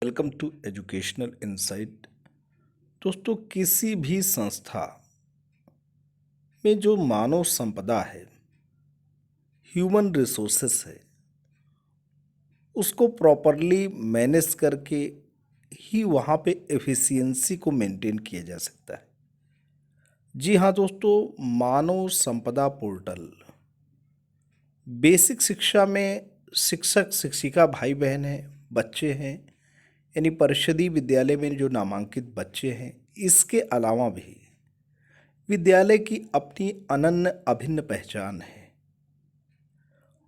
Welcome to educational insight. दोस्तों, किसी भी संस्था में जो मानव संपदा है, ह्यूमन रिसोर्सेस है, उसको प्रॉपरली मैनेज करके ही वहाँ पे एफिशिएंसी को मेंटेन किया जा सकता है। जी हाँ दोस्तों, मानव संपदा पोर्टल बेसिक शिक्षा में शिक्षक शिक्षिका भाई बहन हैं, बच्चे हैं, यानी परिषदीय विद्यालय में जो नामांकित बच्चे हैं, इसके अलावा भी विद्यालय की अपनी अनन्य अभिन्न पहचान है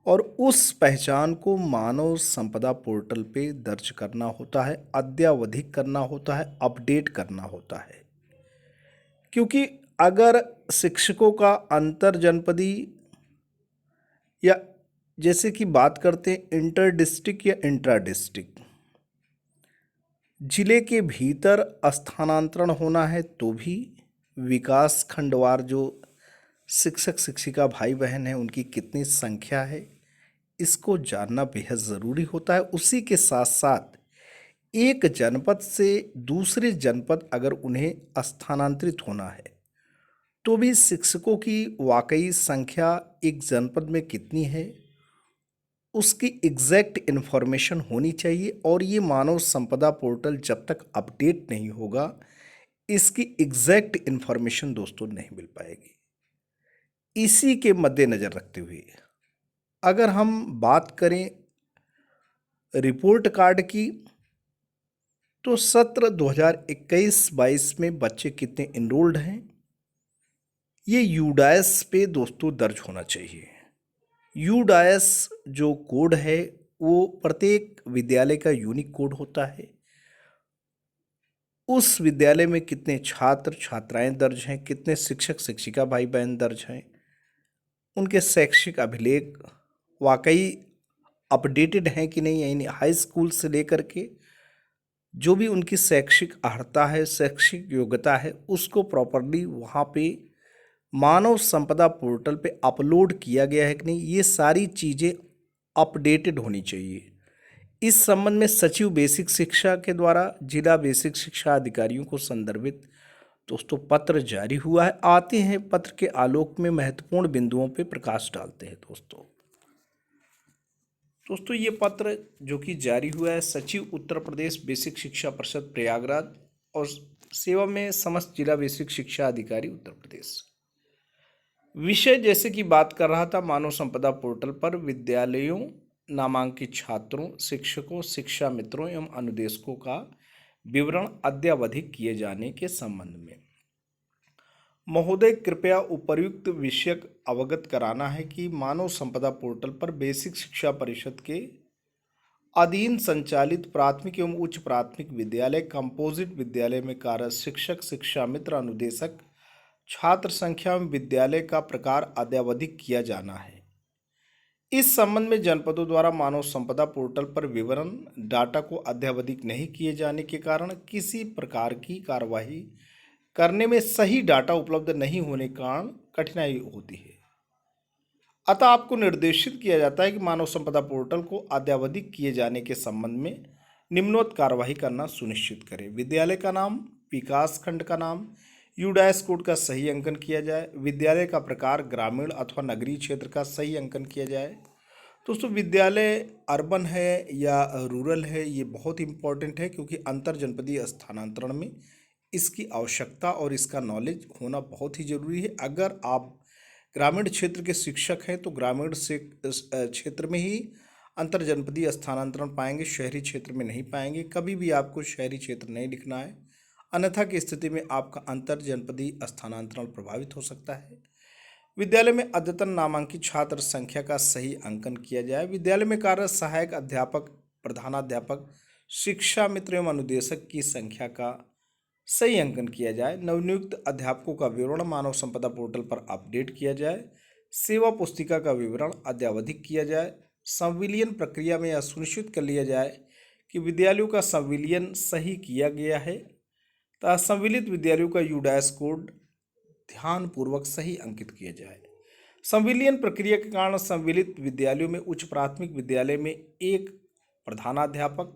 और उस पहचान को मानव संपदा पोर्टल पे दर्ज करना होता है, अद्यावधिक करना होता है, अपडेट करना होता है। क्योंकि अगर शिक्षकों का अंतर जनपदी या जैसे कि बात करते हैं इंटर डिस्ट्रिक्ट या इंट्रा डिस्ट्रिक्ट जिले के भीतर स्थानांतरण होना है, तो भी विकास खंडवार जो शिक्षक शिक्षिका भाई बहन हैं उनकी कितनी संख्या है, इसको जानना बेहद ज़रूरी होता है। उसी के साथ साथ एक जनपद से दूसरे जनपद अगर उन्हें स्थानांतरित होना है, तो भी शिक्षकों की वाकई संख्या एक जनपद में कितनी है, उसकी एग्जैक्ट इन्फॉर्मेशन होनी चाहिए। और ये मानव संपदा पोर्टल जब तक अपडेट नहीं होगा, इसकी एग्जैक्ट इन्फॉर्मेशन दोस्तों नहीं मिल पाएगी। इसी के मद्देनज़र रखते हुए अगर हम बात करें रिपोर्ट कार्ड की, तो सत्र 2021-22 में बच्चे कितने इनरोल्ड हैं, ये यूडाइस पे दोस्तों दर्ज होना चाहिए। यूडाइस जो कोड है वो प्रत्येक विद्यालय का यूनिक कोड होता है। उस विद्यालय में कितने छात्र छात्राएं दर्ज हैं, कितने शिक्षक शिक्षिका भाई बहन दर्ज हैं, उनके शैक्षिक अभिलेख वाकई अपडेटेड हैं कि नहीं, यानी हाई स्कूल से लेकर के जो भी उनकी शैक्षिक अर्हता है, शैक्षिक योग्यता है, उसको प्रॉपरली वहाँ पे मानव संपदा पोर्टल पे अपलोड किया गया है कि नहीं, ये सारी चीज़ें अपडेटेड होनी चाहिए। इस संबंध में सचिव बेसिक शिक्षा के द्वारा जिला बेसिक शिक्षा अधिकारियों को संदर्भित दोस्तों पत्र जारी हुआ है। आते हैं पत्र के आलोक में महत्वपूर्ण बिंदुओं पे प्रकाश डालते हैं। दोस्तों ये पत्र जो कि जारी हुआ है सचिव उत्तर प्रदेश बेसिक शिक्षा परिषद प्रयागराज और सेवा में समस्त जिला बेसिक शिक्षा अधिकारी उत्तर प्रदेश। विषय जैसे कि बात कर रहा था, मानव संपदा पोर्टल पर विद्यालयों, नामांकित छात्रों, शिक्षकों, शिक्षा मित्रों एवं अनुदेशकों का विवरण अद्यावधिक किए जाने के संबंध में महोदय कृपया उपर्युक्त विषयक अवगत कराना है कि मानव संपदा पोर्टल पर बेसिक शिक्षा परिषद के अधीन संचालित प्राथमिक एवं उच्च प्राथमिक विद्यालय, कंपोजिट विद्यालय में कार्यरत शिक्षक, शिक्षा मित्र, अनुदेशक, छात्र संख्या एवं विद्यालय का प्रकार अद्यावधिक किया जाना है। इस संबंध में जनपदों द्वारा मानव संपदा पोर्टल पर विवरण डाटा को अद्यावधिक नहीं किए जाने के कारण किसी प्रकार की कार्यवाही करने में सही डाटा उपलब्ध नहीं होने के कारण कठिनाई होती है। अतः आपको निर्देशित किया जाता है कि मानव संपदा पोर्टल को अद्यावधिक किए जाने के संबंध में निम्नवत कार्यवाही करना सुनिश्चित करें। विद्यालय का नाम, विकास खंड का नाम, यूडाइस कोड का सही अंकन किया जाए। विद्यालय का प्रकार ग्रामीण अथवा नगरीय क्षेत्र का सही अंकन किया जाए। दोस्तों विद्यालय अर्बन है या रूरल है, ये बहुत इंपॉर्टेंट है क्योंकि अंतर जनपदीय स्थानांतरण में इसकी आवश्यकता और इसका नॉलेज होना बहुत ही जरूरी है। अगर आप ग्रामीण क्षेत्र के शिक्षक हैं तो ग्रामीण से क्षेत्र में ही अंतर जनपदीय स्थानांतरण पाएंगे, शहरी क्षेत्र में नहीं पाएंगे। कभी भी आपको शहरी क्षेत्र नहीं लिखना है, अन्यथा की स्थिति में आपका अंतर जनपदीय स्थानांतरण प्रभावित हो सकता है। विद्यालय में अद्यतन नामांकित छात्र संख्या का सही अंकन किया जाए। विद्यालय में कार्यरत सहायक अध्यापक, प्रधानाध्यापक, शिक्षा मित्र एवं अनुदेशक की संख्या का सही अंकन किया जाए। नवनियुक्त अध्यापकों का विवरण मानव संपदा पोर्टल पर अपडेट किया जाए। सेवा पुस्तिका का विवरण अद्यावधिक किया जाए। संविलियन प्रक्रिया में यह सुनिश्चित कर लिया जाए कि विद्यालयों का संविलियन सही किया गया है तथा संविलित विद्यालयों का यूडाइस कोड ध्यानपूर्वक सही अंकित किया जाए। संविलियन प्रक्रिया के कारण संविलित विद्यालयों में उच्च प्राथमिक विद्यालय में एक प्रधानाध्यापक,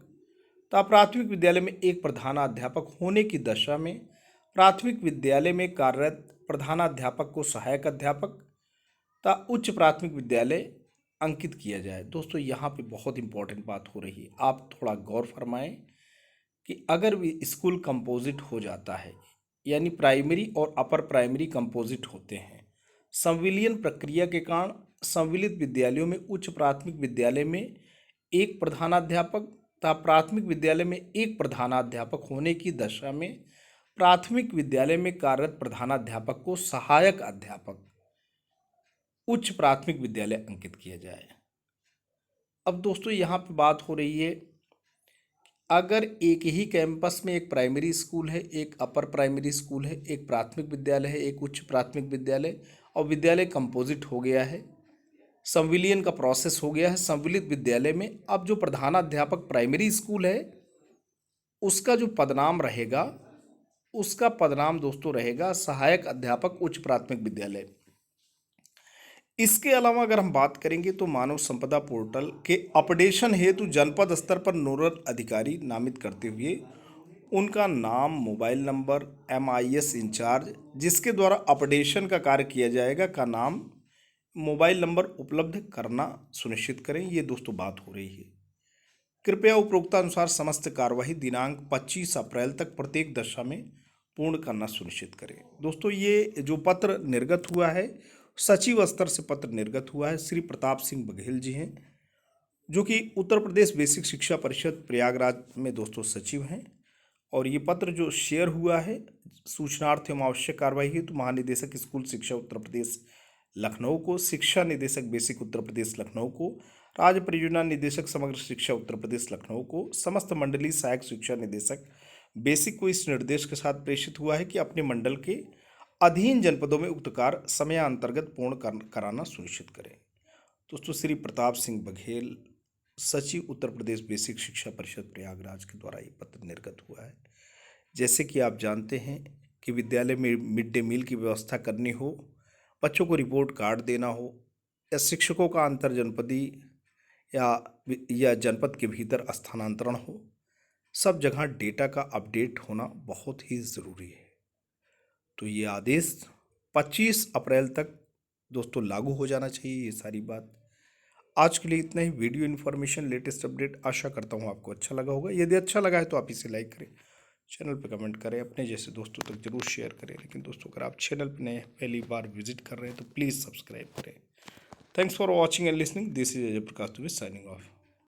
तथा प्राथमिक विद्यालय में एक प्रधानाध्यापक होने की दशा में प्राथमिक विद्यालय में कार्यरत प्रधानाध्यापक को सहायक अध्यापक तथा उच्च प्राथमिक विद्यालय अंकित किया जाए। दोस्तों यहाँ पे बहुत इंपॉर्टेंट बात हो रही है, आप थोड़ा गौर फरमाएं कि अगर भी स्कूल कंपोजिट हो जाता है, यानी प्राइमरी और अपर प्राइमरी कंपोजिट होते हैं, संविलियन प्रक्रिया के कारण संविलित विद्यालयों में उच्च प्राथमिक विद्यालय में एक प्रधानाध्यापक तथा प्राथमिक विद्यालय में एक प्रधानाध्यापक होने की दशा में प्राथमिक विद्यालय में कार्यरत प्रधानाध्यापक को सहायक अध्यापक उच्च प्राथमिक विद्यालय अंकित किया जाए। अब दोस्तों यहाँ पे बात हो रही है, अगर एक ही कैंपस में एक प्राइमरी स्कूल है, एक अपर प्राइमरी स्कूल है, एक प्राथमिक विद्यालय है, एक उच्च प्राथमिक विद्यालय, और विद्यालय कंपोजिट हो गया है, संविलियन का प्रोसेस हो गया है संविलित विद्यालय में, अब जो प्रधानाध्यापक प्राइमरी स्कूल है उसका जो पदनाम रहेगा, उसका पदनाम दोस्तों रहेगा सहायक अध्यापक उच्च प्राथमिक विद्यालय। इसके अलावा अगर हम बात करेंगे तो मानव संपदा पोर्टल के अपडेशन हेतु जनपद स्तर पर नोडल अधिकारी नामित करते हुए उनका नाम, मोबाइल नंबर, MIS इंचार्ज जिसके द्वारा अपडेशन का कार्य किया जाएगा का नाम, मोबाइल नंबर उपलब्ध करना सुनिश्चित करें। ये दोस्तों बात हो रही है। कृपया उपरोक्तानुसार समस्त कार्यवाही दिनांक 25 अप्रैल तक प्रत्येक दशा में पूर्ण करना सुनिश्चित करें। दोस्तों ये जो पत्र निर्गत हुआ है, सचिव स्तर से पत्र निर्गत हुआ है, श्री प्रताप सिंह बघेल जी हैं, जो कि उत्तर प्रदेश बेसिक शिक्षा परिषद प्रयागराज में दोस्तों सचिव हैं। और ये पत्र जो शेयर हुआ है सूचनार्थ एवं आवश्यक कार्रवाई हेतु महानिदेशक स्कूल शिक्षा उत्तर प्रदेश लखनऊ को, शिक्षा निदेशक बेसिक उत्तर प्रदेश लखनऊ को, राज्य परियोजना निदेशक समग्र शिक्षा उत्तर प्रदेश लखनऊ को, समस्त मंडलीय सहायक शिक्षा निदेशक बेसिक को इस निर्देश के साथ प्रेषित हुआ है कि अपने मंडल के अधीन जनपदों में उक्त कार्य समयान्तर्गत पूर्ण कराना सुनिश्चित करें। दोस्तों श्री प्रताप सिंह बघेल, सचिव उत्तर प्रदेश बेसिक शिक्षा परिषद प्रयागराज के द्वारा ये पत्र निर्गत हुआ है। जैसे कि आप जानते हैं कि विद्यालय में मिड डे मील की व्यवस्था करनी हो, बच्चों को रिपोर्ट कार्ड देना हो, या शिक्षकों का अंतर जनपदी या जनपद के भीतर स्थानांतरण हो, सब जगह डेटा का अपडेट होना बहुत ही ज़रूरी है। तो ये आदेश 25 अप्रैल तक दोस्तों लागू हो जाना चाहिए। ये सारी बात आज के लिए इतना ही। वीडियो इन्फॉर्मेशन लेटेस्ट अपडेट आशा करता हूँ आपको अच्छा लगा होगा। यदि अच्छा लगा है तो आप इसे लाइक करें, चैनल पर कमेंट करें, अपने जैसे दोस्तों तक जरूर शेयर करें। लेकिन दोस्तों अगर आप चैनल पर नए पहली बार विजिट कर रहे हैं तो प्लीज़ सब्सक्राइब करें। Thanks for watching and listening. This is Ajay Prakash Dubey signing off.